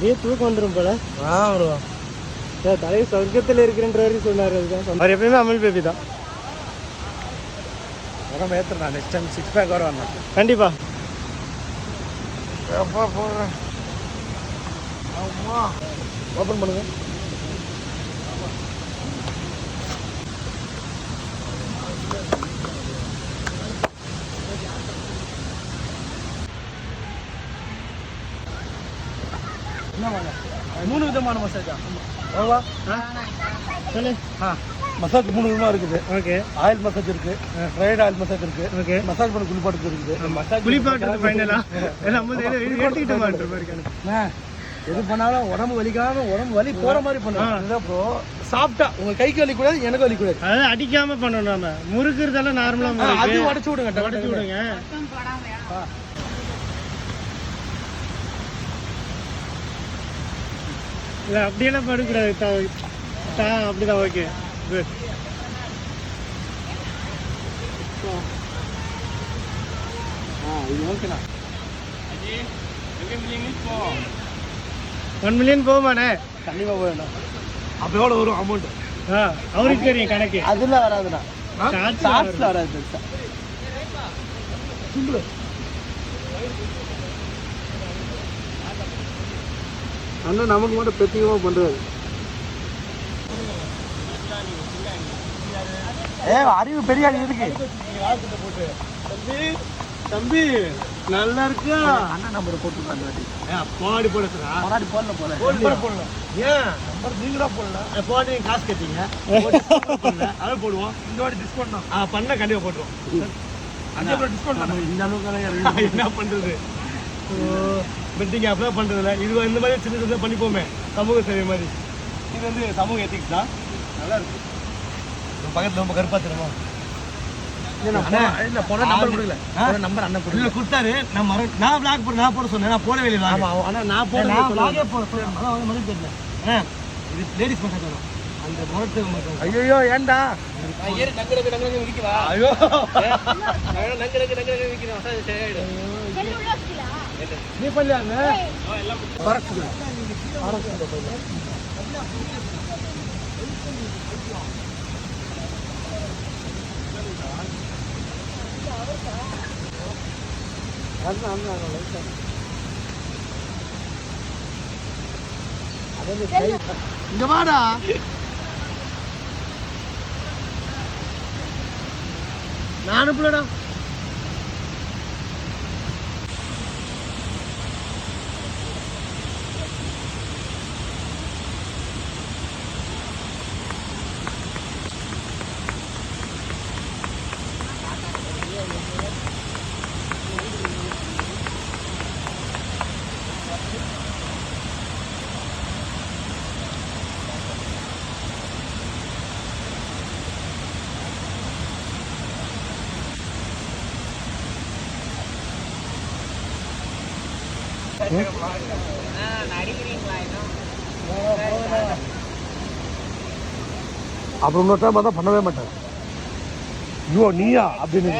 நீ தூக்கம் வந்துடும் போல. வரும் தலைவர் சொர்க்கத்தில் இருக்கிறன்ற வரைக்கும் சொன்னார். அதுதான் அவர் எப்பயுமே அமல் பேபி தான். உடம்பு ஏற்றுறேன். நெக்ஸ்ட் டைம் 6 பேக் வர வரணும் கண்டிப்பா. எப்போ போடுறேன். ஆமா ஓப்பன் பண்ணுங்க. மூணு விதமான மசாஜா. சொல்லு. மசாஜ் 3 விதமாக இருக்குது. ஓகே. ஆயில் மசாஜ் இருக்கு, ட்ரைட் ஆயில் மசாஜ் இருக்கு, ஓகே. மசாஜ் பண்ண குளிப்பாட்டு இருக்குது. மசாஜ் குளிப்பாட்டு ஃபைனலா எடுத்துக்கிட்ட மாட்டேன். எது பண்ணாலும் உடம்பு வலிக்காம உடம்பு வலி போற மாதிரி பண்ணணும். ப்ரோ சாப்பிட்டா உங்க கைக்கு வலி கூடாது, எனக்கு வலி கூடாது. அதாவது அடிக்காம பண்ணணும். நம்ம முறுக்குறதெல்லாம் நார்மலா அது உடச்சு விடுங்க. உடச்சு விடுங்க. இல்லை அப்படியெல்லாம் படுக்கூடாது. அப்படிதான். Okay good. இது ஓகேண்ணா. 1 மில்லியன் போகுமாண்ணே? கண்டிப்பாக போயிடணும். அப்போ எவ்வளோ வரும் அமௌண்ட்? அவருக்கு தெரியும் கணக்கு. அதெல்லாம் வராதுண்ணா. ஷார்ட்ஸில் வராது. சிம்பிள். அண்ணன் நமக்கு மட்டும் பிரத்யேகமாக பண்ணுறாரு. அறிவு பெரிய ஆள் இருக்கு. தம்பி நல்லா இருக்கா? அண்ணன் நம்பர் போட்டுருக்காங்க. போராடி போடுறா. போராடி போடல போடல. ஏன் நம்பர் நீங்களா போடல? போட்டு காசு கட்டிங்க அதை போடுவோம். இந்த வாட்டி டிஸ்கவுண்ட் தான் பண்ண கண்டிப்பாக போட்டுருவோம். டிஸ்கவுண்ட் பண்ண இந்த அளவுக்கு என்ன பண்ணுறது? பெட்டிங் அப்படிலாம் பண்ணுறதில்ல. இது இந்த மாதிரி சின்ன சின்ன பண்ணிப்போமே சமூக சேவை மாதிரி. இது வந்து சமூக எத்திக்ஸ் தான். நல்லா இருக்கு. பக்கத்தில் ரொம்ப கருப்பா தெரியுமா? இல்லை போன நம்பர் கொடுக்கல. நம்பர் அண்ணன் கொடுக்கல. கொடுத்தாரு. நான் விளாக் போட நான் போட சொன்னேன். நான் போடவே இல்லை. ஆனால் நான் போட மருந்து தெரியல. இது லேடிஸ் மசாஜ் வரும். அந்த முரட்டு மசாஜ். ஐயோ ஏன்டா ஐயோ நீ பண்ணலாங்க. இங்க வாடா. நான் அனுப்பலடா. அப்புறம் இன்னொரு டைம் பார்த்தா பண்ணவே மாட்டேன். ஐயோ நீயா அப்படின்னு.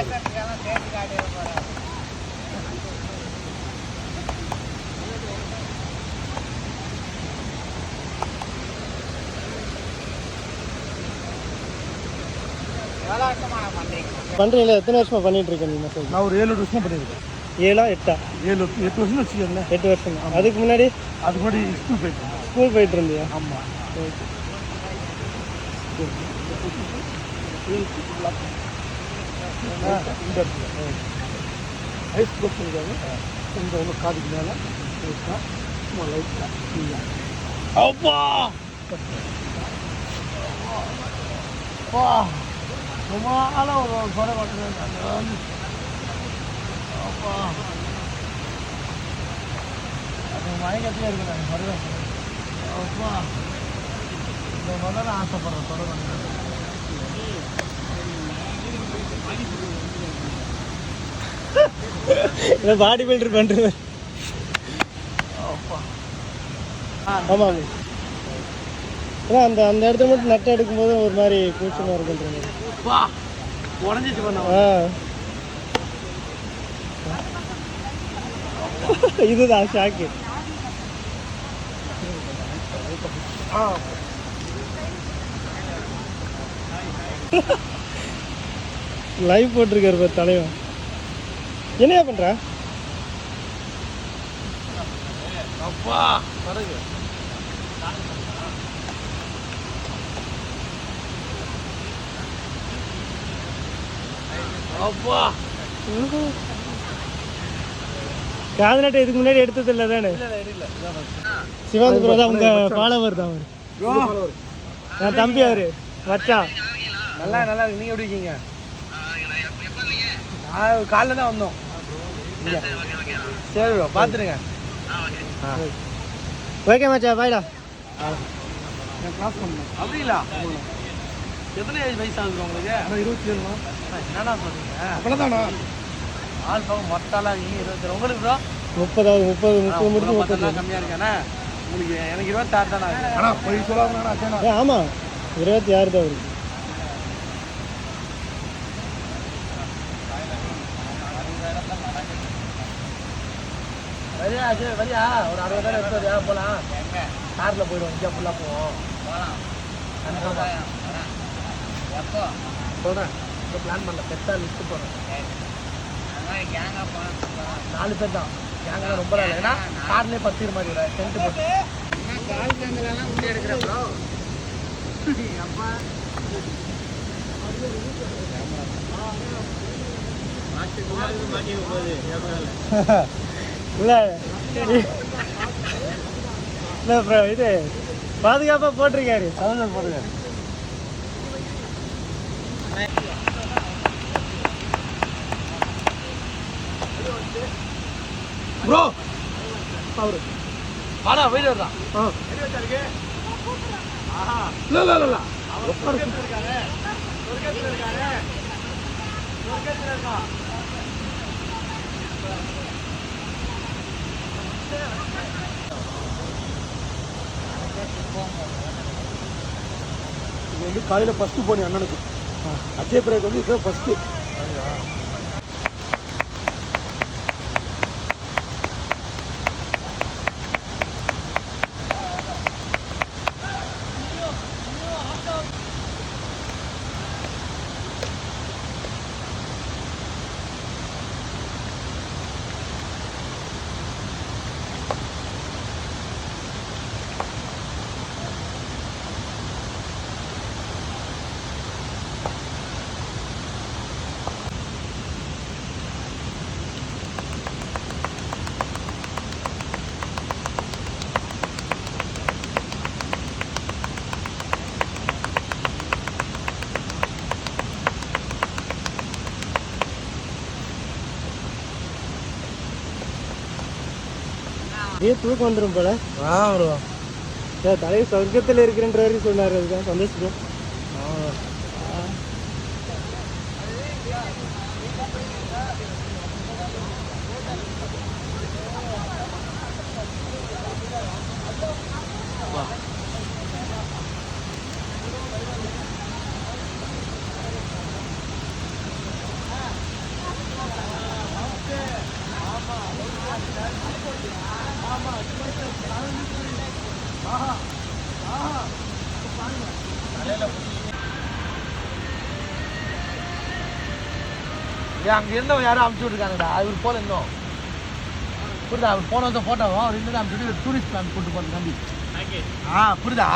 பண்றீங்களா? எத்தனை வருஷமா பண்ணிட்டு இருக்கேன்? நான் ஒரு 7 வருஷமா பண்ணியிருக்கேன். 7 8 வருஷம் வச்சுக்கோங்க. 8 வருஷம். அதுக்கு முன்னாடி ஸ்கூல் போயிட்டு இருந்தியா? ஆமாம். இந்த ஐஸ் க்ளோஸ் பண்ணிக்காங்க. கொஞ்சம் ஒன்று காதுக்கு மேலே சும்மா லைட்டாக. அப்பா சும்மால ஒரு சொடை கொண்டு. அப்பா அது மயக்கத்திலே இருக்கு. நான் மறுதான். அப்பா இந்த முதல்ல ஆசைப்படுறேன் சொடை கொண்டு. பாடி பில்டர் பண்றது. ஆமாம். ஏன்னா அந்த அந்த இடத்த மட்டும் நட்டை எடுக்கும்போது ஒரு மாதிரி கூச்சமாக இருக்குன்றது. உடஞ்சிச்சு பண்ண. இதுதான் ஷாக்கு. லைவ் போட்டிருக்காரு பாரு தலைவன். என்னையா பண்ற? அப்பா படகு அப்பா காதலாட்ட இதுக்கு முன்னாடி எடுத்தது இல்லை தானே? சிவாங்க ப்ரோ தான் உங்க ஃபாலோவர் தான் அவர். நான் தம்பி அவரு மச்சான். நல்லா நல்லா இருக்கு. நீங்க எப்படி இருக்கீங்க? காலைல தான் வந்தோம். சரி ப்ரோ பார்த்துருங்க. ஓகே மச்சா பாய்டா. கிளாஸ் பண்ணேன் அப்படிங்களா? எத்தனை வயசு ஆகுது உங்களுக்கு? 27. என்னடா சொல்றீங்க? அவ்வளோதானா? ஆள் பக்கம் மொத்தாலாம் 27. உங்களுக்கு ப்ரோ 30 முடிச்சு 30 கம்மியாக இருக்கானே உங்களுக்கு. எனக்கு 26 தானே ஆகுது. போய் சொல்லாம. ஆமாம் 26 தான் இருக்கு. வரியா சரி வரியா ஒரு 60,000 எடுத்து வரியா போகலாம். காரில் போயிடுவோம். இங்கே ஃபுல்லாக போவோம். எப்போ சொல்கிறேன். இப்போ பிளான் பண்ணல. பெருசாக லிஸ்ட்டு போகிறேன். 4 பேர் தான். கேங்கெல்லாம் ரொம்ப நாள். ஏன்னா கார்லேயே 10 பேர் மாதிரி டென்ட்டு போட்டு இல்லை இது பாதுகாப்பாக போட்டிருக்காரு. சவுண்ட் போட்டிருக்காரு. ப்ரோ அவரு வாடா போயிட்டு வர்றான். இல்லை இல்லை இல்லை இது வந்து காலையில் ஃபஸ்ட்டு போனேன் அண்ணனுக்கு. அஜய் பிரேக் வந்து இதுதான் ஃபஸ்ட்டு. தூக்கம் வந்துடும் போல. வருவோம் தலைவர் சொர்க்கத்தில் இருக்கிறன்ற வரைக்கும் சொன்னார். அதுதான் சந்தோஷம். அங்கே இருந்தவங்க யாரும் அமுச்சு விட்டுருக்காங்கடா. அவர் போல இன்னும் புரியுதா? அவர் போன வந்து போட்டோவும் அவர் இன்னும் அமுச்சு டூரிஸ்ட் பிளான் கூட்டு போகிறது நம்பி. புரியுதா?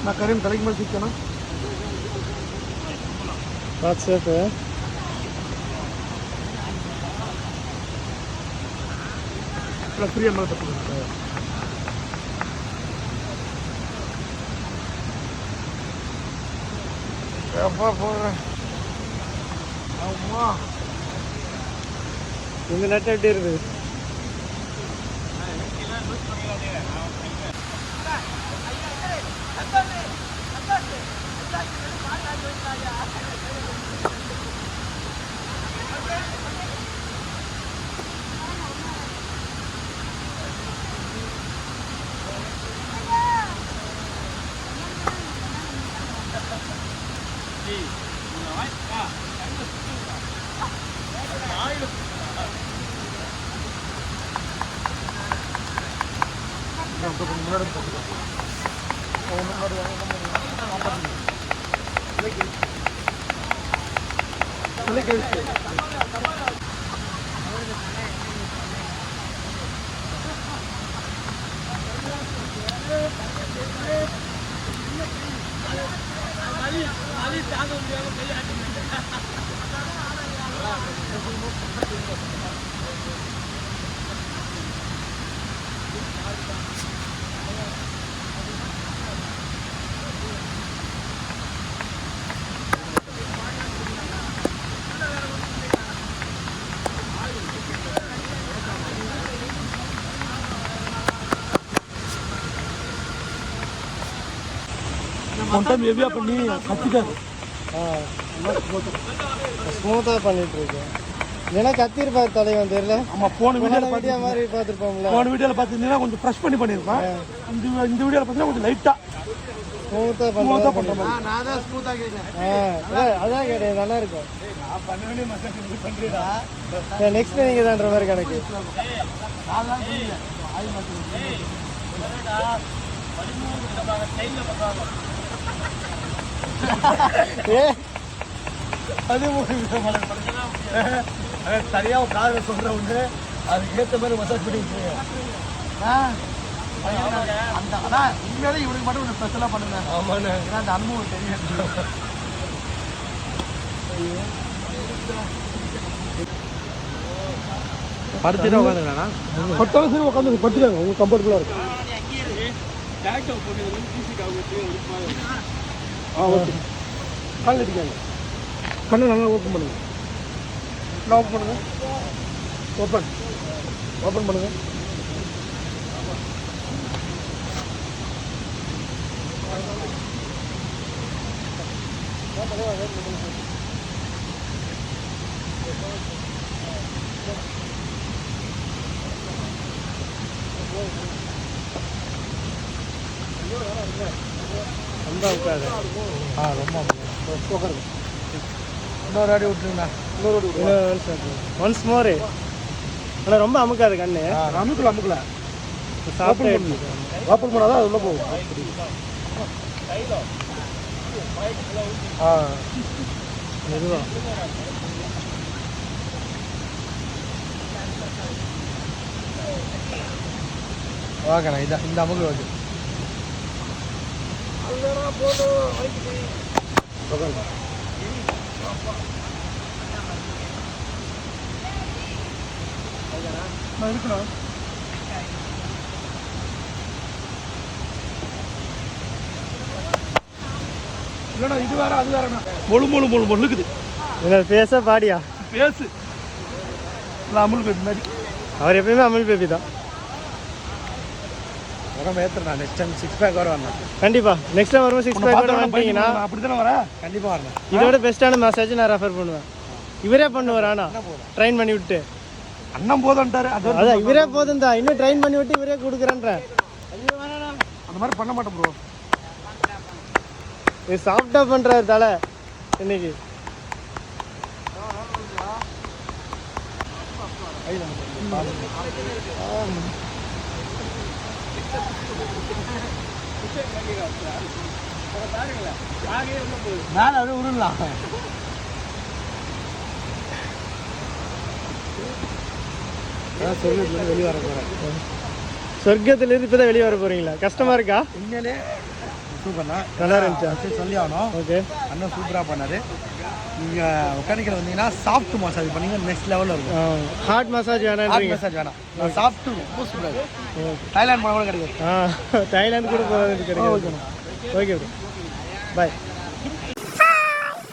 நான் கரீம் தலைக்கு மேலே தூக்கணும். பார்த்து சேஃபு. இல்லை ஃப்ரீயாக மேலே தப்புங்க. எப்பா போடுறேன். ஆமா இந்த நட்டு எப்படி இருக்குது? ஒன் டைம் ஹெவியாக பண்ணி கத்திட்டாரு. ஸ்மூத்தாக பண்ணிட்டு இருக்கேன். ஏன்னா கத்திருப்பாரு தலைவன் தெரியல. ஆமாம், போன வீடியோவில் வீடியோ மாதிரி பார்த்துருப்போம்ல. போன வீடியோவில் பார்த்துருந்தீங்கன்னா கொஞ்சம் ஃப்ரெஷ் பண்ணி பண்ணியிருப்பான். இந்த வீடியோவில் பார்த்தீங்கன்னா கொஞ்சம் லைட்டாக ஸ்மூத்தாக பண்ணுற பண்ணுற மாதிரி. நான் தான் ஸ்மூத்தாக கேட்டேன். அதான் கேட்டேன், நல்லா இருக்கும். நெக்ஸ்ட் நீங்கள் தான்ற மாதிரி கணக்கு. சரியாக காரை சொல்கிற ஒன்று அதுக்கு ஏற்ற மாதிரி மசாஜ் பண்ணி விட்டுருங்க. அந்த அதான் உண்மையாலே இவனுக்கு மட்டும் கொஞ்சம் ஸ்பெஷலாக பண்ணுங்க. ஆமாண்ணே, ஏன்னா அந்த அனுபவம் தெரியும். படுத்துட்டு உட்காந்துக்கலாம்ண்ணா. பட்டாலும் சரி உட்காந்து படுத்துக்காங்க, உங்களுக்கு கம்ஃபர்டபுளாக இருக்கும். ஓகே, கால் அடிக்காங்க. கண்ணை நல்லா ஓப்பன் பண்ணுங்க. நல்லா ஓப்பன் பண்ணுங்க. ஓப்பன் பண்ணுங்க. ரொம்ப உட்காது. ரொம்ப உட்காருங்க. இன்னொரு அடி விட்டுருங்கண்ணா. ஒன்ஸ் மோரு. ஆனால் ரொம்ப அமுக்காது கண்ணு. அமுக்கல சாப்பிட்டு ஓப்பன் பண்ணாதான் அது உள்ள போகும். மெதுவா ஓகேண்ணா. இதான் இந்த அமுக்கு ஓகே. இருக்கணும். இல்லைண்ணா, இது வேற அது வேறண்ணா. மொழு இருக்குது. என்ன பேச பாடியா பேசு. இல்லை, அமுல் பேபி மாதிரி. அவர் எப்பயுமே அமுல் பேபி தான். உடம்பு ஏற்றுறா. நெக்ஸ்ட் டைம் 6 பேக் வர வரணும். கண்டிப்பாக நெக்ஸ்ட் டைம் வரும்போது 6 பேக் வாங்கிட்டீங்கன்னா அப்படி தானே வரேன். கண்டிப்பாக வரணும். இதோட பெஸ்ட்டான மசாஜ் நான் ரெஃபர் பண்ணுவேன். இவரே பண்ணுவார். ஆனால் ட்ரைன் பண்ணி விட்டு அண்ணன் போதும்ட்டாரு. அதான் இவரே போதும் தான். இன்னும் ட்ரைன் பண்ணி விட்டு இவரே கொடுக்குறேன்ற. அந்த மாதிரி பண்ண மாட்டேன் ப்ரோ. இது சாஃப்டாக பண்ணுறாரு தலை இன்னைக்கு. மேலே அப்படியே உருளலாம். அதான் சொர்க்கத்துலேருந்து வெளியே வர போகிறேன். சொர்க்கத்துலேருந்து இப்போ தான் வெளியே வர போகிறீங்களா? கஷ்டமாக இருக்கா? உண்மையிலே சூப்பர்ண்ணா, நல்லா இருந்துச்சா? சொல்லி ஆகணும். ஓகே, அண்ணன் சூப்பராக பண்ணார். நீங்கள் ஒகேனக்கல் வந்தீங்கன்னா சாஃப்ட் மசாஜ் பண்ணிங்க, நெக்ஸ்ட் லெவலில் இருக்கும். ஹார்ட் மசாஜ் ஹார்ட் வேணான்றீங்க? மசாஜ் வேணாம், சாஃப்ட்டு ரொம்ப சூப்பராக இருக்கும். தாய்லாந்து போனால் கூட கிடைக்கும். தாய்லாந்து கூட போகிறது கிடைக்கும். ஓகே ப்ரோ, பாய்.